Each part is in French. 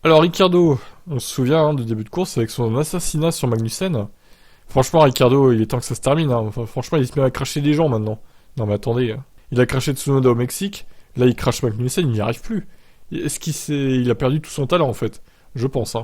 Alors Ricardo, on se souvient du début de course avec son assassinat sur Magnussen. Franchement, Ricardo, il est temps que ça se termine. Enfin, franchement, il se met à cracher des gens maintenant. Non mais attendez, il a craché Tsunoda au Mexique. Là, il crache Magnussen, il n'y arrive plus. Est-ce il a perdu tout son talent en fait? Je pense.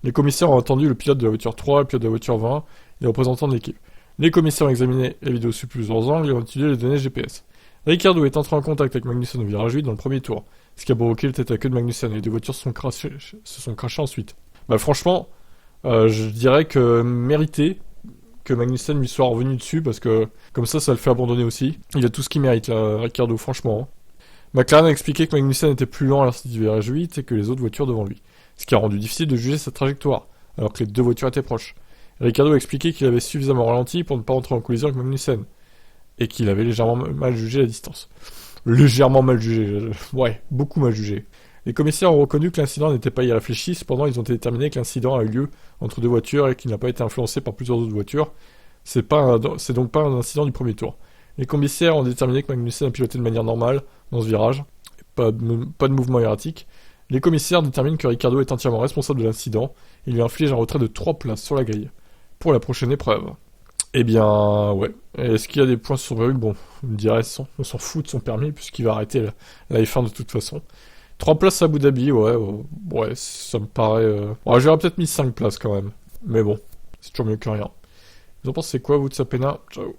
Les commissaires ont entendu le pilote de la voiture 3, le pilote de la voiture 20, les représentants de l'équipe. Les commissaires ont examiné la vidéo sous plusieurs angles et ont étudié les données GPS. Ricardo est entré en contact avec Magnussen au virage 8 dans le premier tour, ce qui a provoqué le tête à queue de Magnussen et les deux voitures se sont crashées ensuite. Bah franchement, je dirais que mérité que Magnussen lui soit revenu dessus parce que comme ça le fait abandonner aussi. Il a tout ce qu'il mérite là, Ricardo, franchement. McLaren a expliqué que Magnussen était plus lent à la sortie du virage 8 et que les autres voitures devant lui, ce qui a rendu difficile de juger sa trajectoire, alors que les deux voitures étaient proches. Ricardo a expliqué qu'il avait suffisamment ralenti pour ne pas entrer en collision avec Magnussen, et qu'il avait légèrement mal jugé la distance. Légèrement mal jugé, ouais, beaucoup mal jugé. Les commissaires ont reconnu que l'incident n'était pas irréfléchi, cependant ils ont déterminé que l'incident a eu lieu entre deux voitures et qu'il n'a pas été influencé par plusieurs autres voitures. C'est donc pas un incident du premier tour. Les commissaires ont déterminé que Magnussen a piloté de manière normale dans ce virage, pas de mouvement erratique. Les commissaires déterminent que Ricardo est entièrement responsable de l'incident et lui infligent un retrait de 3 places sur la grille pour la prochaine épreuve. Eh bien, ouais. Est-ce qu'il y a des points sur son permis? Bon, on me dirait, on s'en fout de son permis puisqu'il va arrêter la F1 de toute façon. 3 places à Abu Dhabi, ouais, ça me paraît... Ouais, j'aurais peut-être mis 5 places quand même. Mais bon, c'est toujours mieux que rien. Vous en pensez quoi, vous, de Sapena? Ciao.